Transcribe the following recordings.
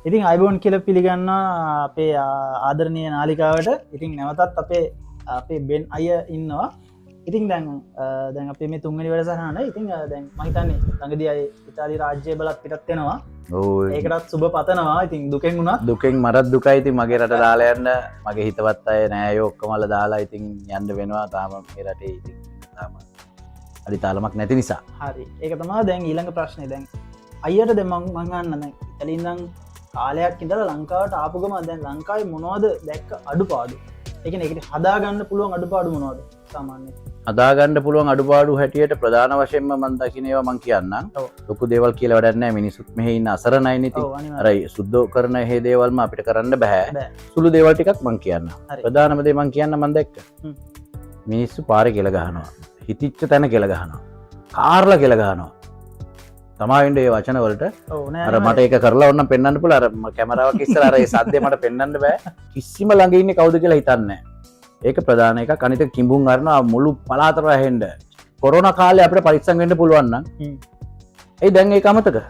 ඉතින් අයිබෝන් කියල පිළිගන්න අපේ ආදරණය නාලිකාවට ඉතින් නැවතත් අපේ බෙන් අය ඉන්නවා ඉතින් දැන් අපේ මේ තුන්ගනි වැඩසහන ඉතින් දැන් මහිතන්නේ ළඟදී අය ඉතාලි රාජ්‍ය බලත් පිටත්වෙනවා ඒකටත් සුබ පතනවා ඉතින් දුකෙන් වුණා දුකෙන් මරත් දුකයි ඉතින් මගේ රට දාලායන්න මගේ හිතවත් අය නෑයෝ ඔක්කොමල දාලා ඉතින් යන්න වෙනවා තාම මේ රටේ ඉතින් තාම අඩි තාලමක් නැති නිසා හරි ඒක තමා දැන් ඊළඟ ප්‍රශ්නය දැන් අයියට දෙ මංගන්න ඉතලින්දං කාලයක් ඉඳල ලංකාවට ආපුගම දැන් ලංකායි මොනවද දැක්ක අඩු පාඩු එක එකට හදාගන්න පුළුවන් අඩු පාඩු මොනවද සාමාන්‍ය අදාගන්න පුළුවන් අඩුපාඩු හැටියට ප්‍රධාන වශයෙන්ම මන් දකිනවා මං කියන්නම් ලොකු දේවල් කියලා වැඩක් නැහැ මිනිස්සුත් මෙහෙ ඉන්න අසරණයි නේ අර සුද්ධ කරන හේ දේවල්ම අපිට කරන්න බෑ සුළු දේවල් ටිකක් මං කියන්න ප්‍රධානම දේ මං කියන්න මන් දැක්ක මිනිස්සු පාරේ කෙල ගහනවා හිතිච්ච තැන කෙල ගහනවා කාර්ලා කෙල ගහනවා තමායින්ට ඒ වචන වලට අර මට ඒක කරලා ඔන්න පෙන්වන්න පුළුවන් අර කැමරාවක් ඉස්සර අර ඒ සද්දේ මට පෙන්වන්න බෑ කිසිම ළඟ ඉන්නේ කවුද කියලා හිතන්නේ ඒක ප්‍රධාන එකක් අනිත කිඹුන් අරනවා මුළු පළාතම ඇහෙන්න කොරෝනා කාලේ අපිට පරීක්ෂම් වෙන්න පුළුවන් නම් ඒ දැන් ඒක අමතක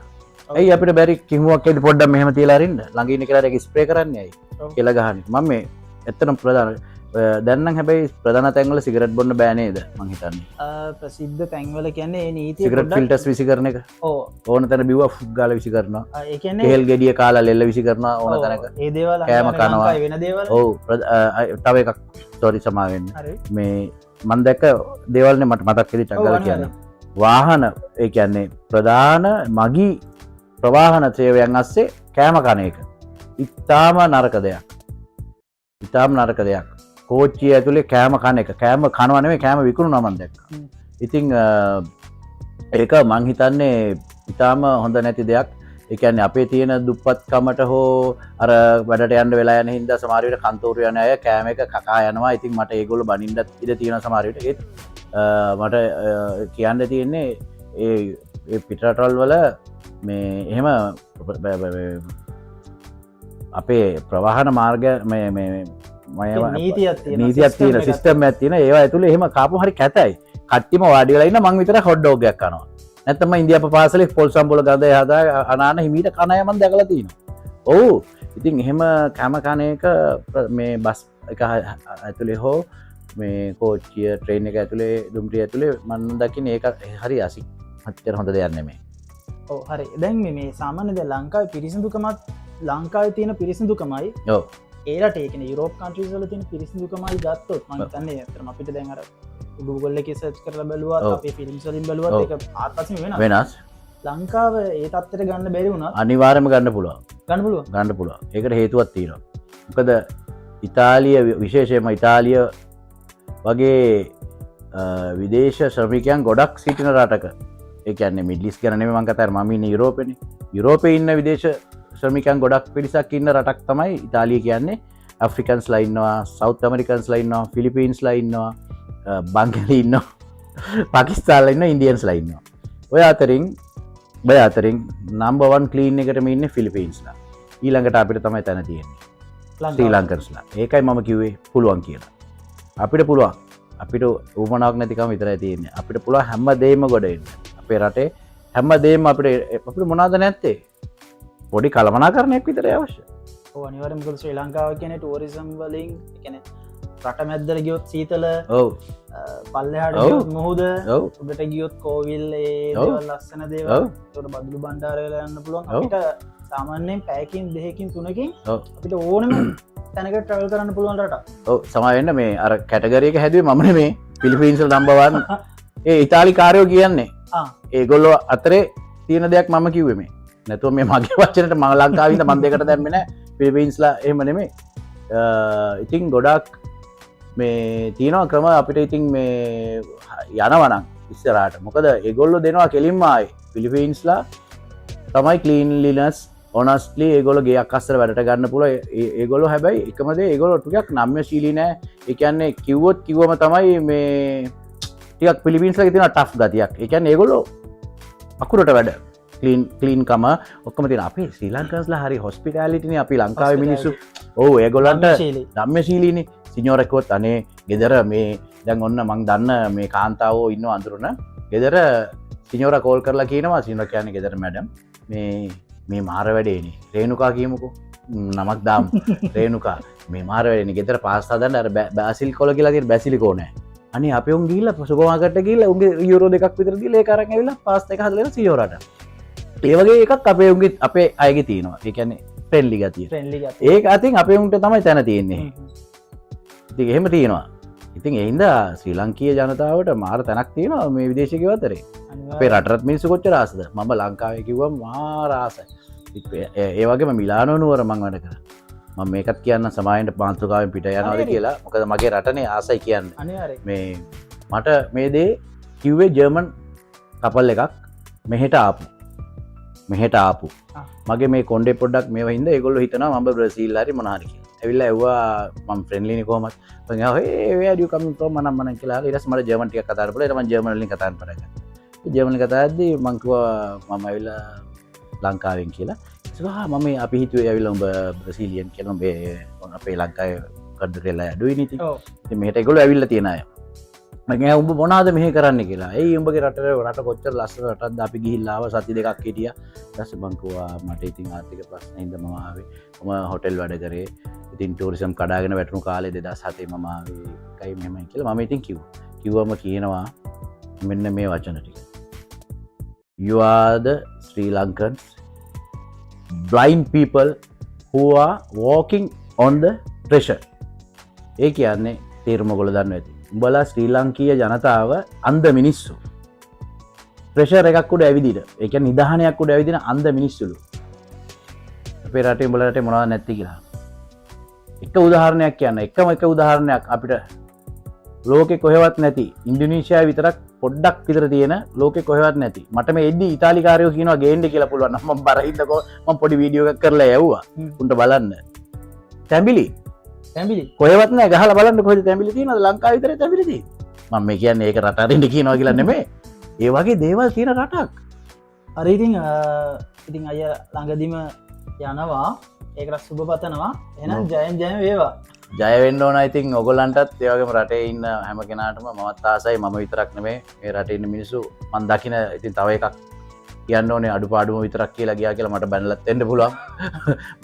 ඇයි අපිට බැරි කිඹුවක් එක්ක පොඩ්ඩක් මෙහෙම තියලා අරින්න ළඟ ඉන්න කෙනාට ඒක ස්ප්‍රේ කරන්නේ ඇයි කියලා ගහන්නේ මම මේ ඇත්තටම ප්‍රධාන දැන්නම් හැබැයි ප්‍රධාන තැන්වල සිගරට් බොන්න බෑ නේද මං හිතන්නේ ප්‍රසිද්ධ තැන්වල කියන්නේ නීතිය සිගරට් ෆිල්ටර්ස් විසි කරන එක ඕන තැන බිව්වා ෆුක් ගාලා විසි කරනවා ඒ කියන්නේ තෙල් ගෙඩිය කාලා ලෙල්ල විසි කරනවා ඕන තැනක ඒ දේවල් කෑම කනවා වෙන දේවල් ඔව් තව එකක් සෝරි සමාවෙන්න මේ මන් දැක්ක දේවල්නේ මට මතක් වෙලි ටග්ගල කියන්නේ වාහන ඒ කියන්නේ ප්‍රධාන මගී ප්‍රවාහන සේවයන් අස්සේ කෑම කන එක ඉතාම නරක දෙයක් කෝච්චිය ඇතුලේ කෑම කන එක කෑම කනවා නෙමෙයි කෑම විකුණනවා මම දැක්කා. ඉතින් ඒක මං හිතන්නේ ඊටාම හොඳ නැති දෙයක්. ඒ කියන්නේ අපේ තියෙන දුප්පත්කමට හෝ අර වැඩට යන්න වෙලා යන හින්දා සමහර විට කන්තෝරු යන අය කෑම එක කකා යනවා. ඉතින් මට ඒගොල්ලෝ බනින්නත් ඉඩ තියෙන සමහර විට ඒත් මට කියන්න තියෙන්නේ ඒ පිටරටවල් වල මේ එහෙම අපේ ප්‍රවාහන මාර්ග මේ නීතියක් තියෙන සිස්ටම් එකක් තියෙන ඒවා ඇතුලේ එහෙම කාපුම හරි කැතයි. කට්ටියම වාඩි වෙලා ඉන්න මං විතර හොට් ඩොග් එකක් කනවා. නැත්නම් ඉන්දියාප පාසලේ පොල් සම්බොල ගඳ හදා අනාන හිමීට කන අය මං දැකලා තියෙනවා. ඔව්. ඉතින් එහෙම කැම කන එක මේ බස් එක ඇතුලේ හෝ මේ කෝච්චිය ට්‍රේන් එක ඇතුලේ දුම්රිය ඇතුලේ මං දකින්නේ ඒක හරි අසි. අච්චර හොඳ දෙයක් නෙමෙයි. ඔව් හරි. දැන් මේ සාමාන්‍ය දැන් ලංකාවේ පිරිසිදුකමත් ලංකාවේ තියෙන පිරිසිදුකමයි ඔව් ඒට ඒකන යුරෝප කන්ට්‍රීස් වල තියෙන පිරිසිදුකමයි ගත්තොත් මම හිතන්නේ අතරම අපිට දැන් අර Google එකේ සර්ච් කරලා බැලුවත් අපේ ෆිල්ම්ස් වලින් බැලුවත් ඒක ආත්පසින් වෙනස් ලංකාව ඒ තත්ත්වයට ගන්න බැරි වුණා අනිවාර්යයෙන්ම ගන්න පුළුවන් ගන්න පුළුවන් ඒකට හේතුවක් තියෙනවා මොකද ඉතාලිය විශේෂයෙන්ම ඉතාලිය වගේ විදේශ ශ්‍රමිකයන් ගොඩක් සිටින රටක ඒ කියන්නේ මිඩල් ඊස්ට් ගැන නෙමෙයි මම කතා කරන්නේ මම ඉන්නේ යුරෝපේනේ යුරෝපේ ඉන්න විදේශ ශ්‍රමිකයන් ගොඩක් පිරිසක් ඉන්න රටක් තමයි ඉතාලිය කියන්නේ ඇෆ්‍රිකන්ස්ලා ඉන්නවා සවුත් ඇමරිකන්ස්ලා ඉන්නවා ෆිලිපීන්ස්ලා ඉන්නවා බංගලි ඉන්නවා පාකිස්තාන්ලා ඉන්නවා ඉන්දියන්ස්ලා ඉන්නවා ඔය අතරින් නම්බර් 1 ක්ලීන් එකටම ඉන්නේ ෆිලිපීන්ස්ලා ඊළඟට අපිට තමයි තැන තියෙන්නේ ශ්‍රී ලංකන්ස්ලා ඒකයි මම කිව්වේ පුළුවන් කියලා අපිට පුළුවන් අපිට උවමනාවක් නැතිකම විතරයි තියෙන්නේ අපිට පුළුවන් හැම දෙයක්ම ගොඩ එන්න අපේ රටේ හැම දෙයක්ම අපිට මොනවද නැත්තේ පොඩි කළමනාකරණයක් විතරයි අවශ්‍ය. ඔව් අනිවාර්යෙන්ම මොකද ශ්‍රී ලංකාව කියන්නේ ටුවරිසම් වලින් කියන්නේ රට මැද්දට ගියොත් සීතල ඔව් පල්ලෙහාට ගියොත් මුහුද උඩට ගියොත් කෝවිල් ඒ දේවල් ලස්සන දේවල් ඒකට බඩලු බණ්ඩාර වෙලා යන්න පුළුවන් අපිට සාමාන්‍යයෙන් පැයකින් දෙකකින් තුනකින් අපිට ඕනම තැනකට ට්‍රැවල් කරන්න පුළුවන් රටක්. ඔව් සමා වෙන්න මේ අර කැටගරි එක හැදුවේ මම නෙමේ ෆිලිපීන්ස් වල නම්බර් 1 ඒ ඉතාලි කාරයෝ කියන්නේ ඒගොල්ලෝ අතරේ තියෙන දෙයක් මම කිව්වේ මේ නැතුව මේ මගේ වචනට මම ලංකාවින්ද මන් දෙකට දැම්මේ නැහැ ෆිලිපීන්ස්ලා එහෙම නෙමෙයි ඉතින් ගොඩක් මේ තියෙනවා ක්‍රම අපිට ඉතින් මේ යනවනම් ඉස්සරහට මොකද ඒගොල්ලෝ දෙනවා කෙලින්ම ආයේ ෆිලිපීන්ස්ලා තමයි ක්ලීන්ලිනස් ඔනස්ට්ලි ඒගොල්ලෝ ගේයක් අස්සර වැඩට ගන්න පුළුවන් ඒගොල්ලෝ හැබැයි එකම දේ ඒගොල්ලෝ ටිකක් නම්‍යශීලී නෑ ඒ කියන්නේ කිව්වම තමයි මේ ටිකක් ෆිලිපීන්ස්ලාගේ තියෙන ටෆ් ගතියක් ඒ කියන්නේ ඒගොල්ලෝ අකුරට වැඩ ක්ලීන් කම ඔක්කොම තියෙන අපේ ශ්‍රී ලංකන්ස්ලා හරි හොස්පිටැලිටිනේ අපි ලංකාවේ මිනිස්සු ඔව් ඒගොල්ලන්ට නම්‍යශීලීනේ සිනියෝරෙක්වත් අනේ ගෙදර මේ දැන් ඔන්න මං දන්න මේ කාන්තාවෝ ඉන්නවා අඳුරන ගෙදර සිනියෝරා කෝල් කරලා කියනවා සිනියෝරා කියන්නේ ගෙදර මැඩම් මේ මේ මාර වැඩේනේ රේනුකා කියමුකෝ නමක් දාම් රේනුකා මේ මාර වැඩේනේ ගෙදර පාස්තා දාන්න අර බැසිල් කොල කියලා තියෙන බැසිලිකෝ නැහැ අනේ අපේ උන් ගිහිල්ලා සුපර් මාකට් එකට ගිහිල්ලා උන්ගේ යූරෝ 2ක් විතර දීලා ඒක අරන් ඇවිල්ලා පාස්තා එක හදලා සියෝරට ඒ වගේ එකක් අපේ උන්ගේ අපේ අයගේ තියෙනවා ඒ කියන්නේ ෆ්‍රෙන්ඩ්ලි ගතිය ඒක අතින් අපේ උන්ට තමයි තැන තියෙන්නේ ඉතින් එහෙම තියෙනවා ඉතින් එහින්ද ශ්‍රී ලංකීය ජනතාවට මාර තැනක් තියෙනවා මේ විදේශිකයෝ අතරේ අපේ රටත් මිනිස්සු කොච්චර ආසද මම ලංකාවේ කිව්වම මාර ආසයි ඒ වගේම මිලානෝ නුවර මං වැඩ කරා මම මේකත් කියන්න සමායෙන්ට පාන්සුකාවෙන් පිට යනවාද කියලා මොකද මගේ රටනේ ආසයි කියන්නේ මේ මට මේ දේ කිව්වේ ජර්මන් කපල් එකක් මෙහෙට ආපු මගේ මේ කොණ්ඩේ පොඩ්ඩක් මේවා හින්දා ඒගොල්ලෝ හිතනවා මම බ්‍රසීල් හරි මොනාරි කියලා ඇවිල්ලා එව්වා මම ෆ්‍රෙන්ඩ්ලිනේ කොහමද මම ගියා where do you coming from මම කියලා ඊට පස්සේ මට ජර්මන් ටිකක් කතා කරලා ඊට මම ජර්මන් වලින් කතා කරන්න පටන් ගත්තා ජර්මන් කතා කරද්දී මම කිව්වා මම ඇවිල්ලා ලංකාවෙන් කියලා මම අපි හිතුවේ ඇවිල්ලා උඹ බ්‍රසීලියන් කියලා උඹ අපේ ලංකාවේ කඩරේලා අඩුයි නේ ඉතින් මෙහෙට ඒගොල්ලෝ ඇවිල්ලා තියෙන අය මම කිව්වා උඹ මොනවද මෙහෙ කරන්නේ කියලා එයි උඹගේ රට කොච්චර ලස්සන රටක්ද අපි ගිහිල්ලා ආව සති දෙකක් හිටියා ඊට පස්සේ මං කිව්වා මට ඉතින් ආර්ථික ප්‍රශ්න හින්දා මම ආවේ මම හොටෙල් වැඩ කරේ ඉතින් ටූරිසම් කඩාගෙන වැටුණු කාලේ 2007 මම ආවේ එකයි මෙහෙමයි කියලා මම ඉතින් කිව්වම කියනවා මෙන්න මේ වචන ටික you are the Sri Lankans blind people who are walking on the pressure ඒ කියන්නේ තේරුම ඔයගොල්ලෝ දන්නවා ඇති උඹලා ශ්‍රී ලංකීය ජනතාව අන්ධ මිනිස්සු ප්‍රෙෂර් එකක් උඩ ඇවිදින ඒ කියන්නේ නිදහනයක් උඩ ඇවිදින අන්ධ මිනිස්සුලු අපේ රටේ උඹලා රටේ මොනවද නැති කියලා එක උදාහරණයක් කියන්න එකම එක උදාහරණයක් අපිට ලෝකෙ කොහෙවත් නැති ඉන්දුනීසියාවේ විතරක් පොඩ්ඩක් විතර තියෙන ලෝකෙ කොහෙවත් නැති මට මේ එද්දි ඉතාලිකාරයෝ කියනවා ගේන්න කියලා පුළුවන් නම් මම බරින්දකෝ මම පොඩි වීඩියෝ එකක් කරලා යවුවා උන්ට බලන්න තැඹිලි කොහෙවත් නෑ ගහලා බලන්න කොහෙද තැඹිලි තියෙනවද ලංකාවේ විතරේ තැඹිලි තියෙන්නේ මම මේ කියන්නේ ඒක රට අරින්න කියනවා කියලා නෙමෙයි ඒ වගේ දේවල් තියෙන රටක් අර ඉතින් අය ළඟදිම යනවා ඒකට සුබ පතනවා එහෙනම් ජයෙන් වේවා ජය වෙන්න ඕන ඉතින් ඔයගොල්ලන්ටත් ඒ වගේම රටේ ඉන්න හැම කෙනාටම මමත් ආසයි මම විතරක් නෙමෙයි මේ රටේ ඉන්න මිනිස්සු මම දකින ඉතින් තව එකක් කියන්න ඕනේ අඩුපාඩුම විතරක් කියලා ගියා කියලා මට බැනලත් වෙන්න පුළුවන්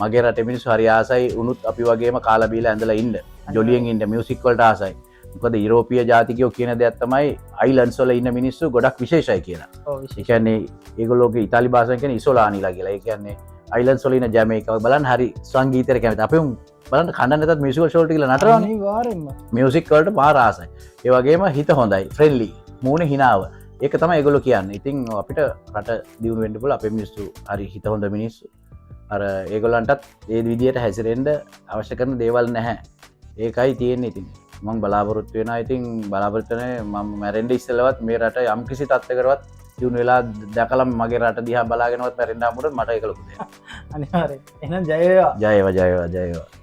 මගේ රටේ මිනිස්සු හරි ආසයි උනුත් අපි වගේම කාලා බීලා ඇඳලා ඉන්න ජොලියෙන් ඉන්න මියුසික් වලට ආසයි මොකද යුරෝපීය ජාතිකයෝ කියන දෙයක් තමයි අයිලන්ඩ්ස් වල ඉන්න මිනිස්සු ගොඩක් විශේෂයි කියලා ඒ කියන්නේ ඒගොල්ලෝගේ ඉතාලි භාෂාවෙන් කියන්නේ ඉසෝලානිලා කියලා ඒ කියන්නේ අයිලන්ඩ්ස් වල ඉන්න ජමයිකාව බලන්න හරි සංගීතයට කැමති අපේ බලන්න කන්න නැතත් මියුසිකල් ෂෝ ටික නටනවා අනිවාර්යෙන්ම මියුසික් වලට මාර ආසයි ඒ වගේම හිත හොඳයි ෆ්‍රෙන්ඩ්ලි මූණේ හිනාව ඒක තමයි ඒගොල්ලෝ කියන්නේ. ඉතින් අපිට රට දියුණු වෙන්න පුළුවන් අපේ මිනිස්සු හරි හිත හොඳ මිනිස්සු. අර ඒගොල්ලන්ටත් ඒ විදියට හැසිරෙන්න අවශ්‍ය කරන දේවල් නැහැ. ඒකයි තියෙන්නේ ඉතින්. මම බලාපොරොත්තු වෙනවා ඉතින් බලාපොරොත්තු වෙන්නේ මම මැරෙන්න ඉස්සෙල්ලවත් මේ රට යම් කිසි තත්ත්වයකටවත් දියුණු වෙලා දැකලා මගේ රට දිහා බලාගෙනවත් මැරෙන්න හම්බුනොත් මට ඒක ලොකු දෙයක්. අනිවාර්යයෙන්. එහෙනම් ජය වේවා. ජය වේවා ජය වේවා ජය වේවා.